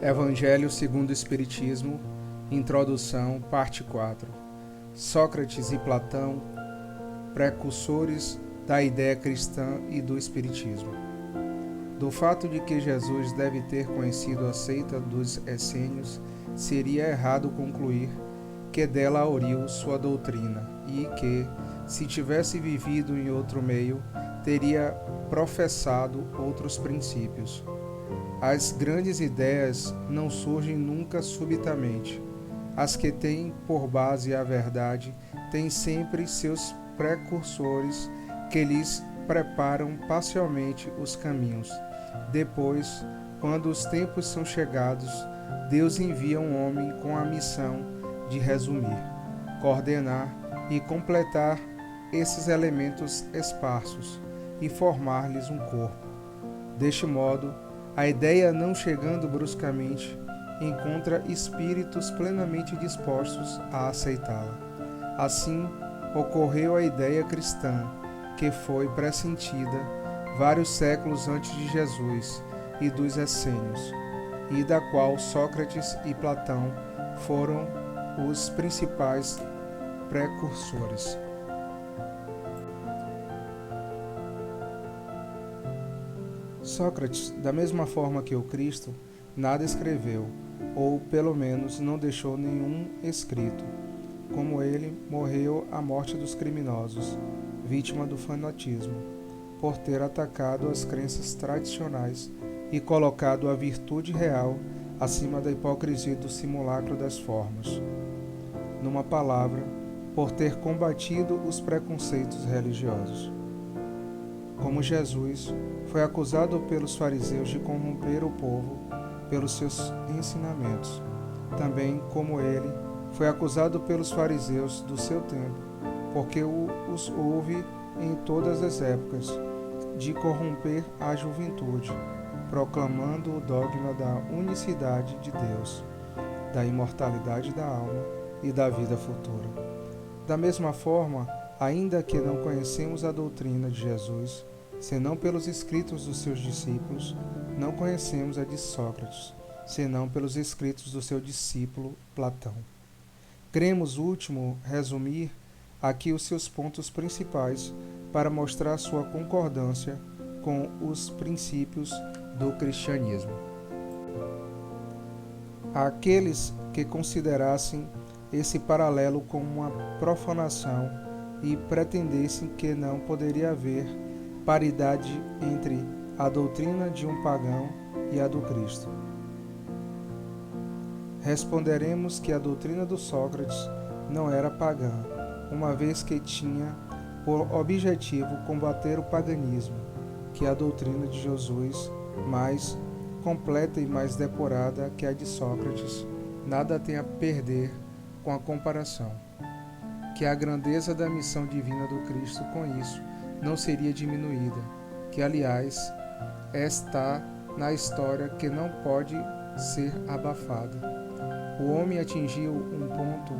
Evangelho segundo o Espiritismo, Introdução, parte 4. Sócrates e Platão, precursores da ideia cristã e do Espiritismo. Do fato de que Jesus deve ter conhecido a seita dos essênios, seria errado concluir que dela auriu sua doutrina e que, se tivesse vivido em outro meio, teria professado outros princípios. As grandes ideias não surgem nunca subitamente. As que têm por base a verdade têm sempre seus precursores que lhes preparam parcialmente os caminhos. Depois, quando os tempos são chegados, Deus envia um homem com a missão de resumir, coordenar e completar esses elementos esparsos e formar-lhes um corpo. Deste modo, a ideia, não chegando bruscamente, encontra espíritos plenamente dispostos a aceitá-la. Assim, ocorreu a ideia cristã, que foi pressentida vários séculos antes de Jesus e dos essênios, e da qual Sócrates e Platão foram os principais precursores. Sócrates, da mesma forma que o Cristo, nada escreveu, ou pelo menos não deixou nenhum escrito. Como ele, morreu a morte dos criminosos, vítima do fanatismo, por ter atacado as crenças tradicionais e colocado a virtude real acima da hipocrisia e do simulacro das formas. Numa palavra, por ter combatido os preconceitos religiosos. Como Jesus, foi acusado pelos fariseus de corromper o povo pelos seus ensinamentos. Também, como ele, foi acusado pelos fariseus do seu tempo, porque os houve em todas as épocas, de corromper a juventude, proclamando o dogma da unicidade de Deus, da imortalidade da alma e da vida futura. Da mesma forma, ainda que não conhecemos a doutrina de Jesus, senão pelos escritos dos seus discípulos, não conhecemos a de Sócrates, senão pelos escritos do seu discípulo Platão. Queremos, último, resumir aqui os seus pontos principais para mostrar sua concordância com os princípios do cristianismo. Aqueles que considerassem esse paralelo como uma profanação e pretendessem que não poderia haver paridade entre a doutrina de um pagão e a do Cristo. Responderemos que a doutrina do Sócrates não era pagã, uma vez que tinha por objetivo combater o paganismo, que a doutrina de Jesus, mais completa e mais depurada que a de Sócrates, nada tem a perder com a comparação, que a grandeza da missão divina do Cristo com isso não seria diminuída, que aliás está na história que não pode ser abafada. O homem atingiu um ponto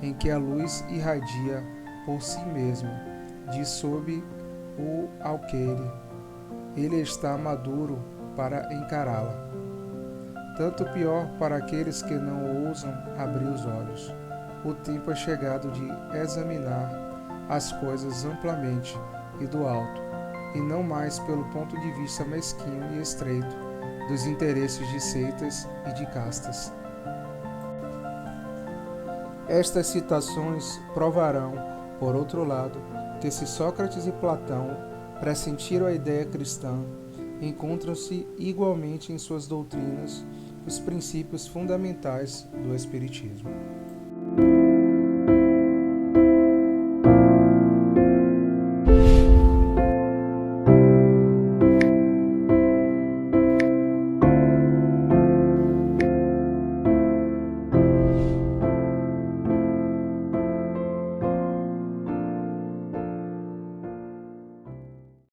em que a luz irradia por si mesmo, de sob o alqueire. Ele está maduro para encará-la. Tanto pior para aqueles que não ousam abrir os olhos. O tempo é chegado de examinar as coisas amplamente e do alto, e não mais pelo ponto de vista mesquinho e estreito dos interesses de seitas e de castas. Estas citações provarão, por outro lado, que se Sócrates e Platão pressentiram a ideia cristã, encontram-se igualmente em suas doutrinas os princípios fundamentais do Espiritismo.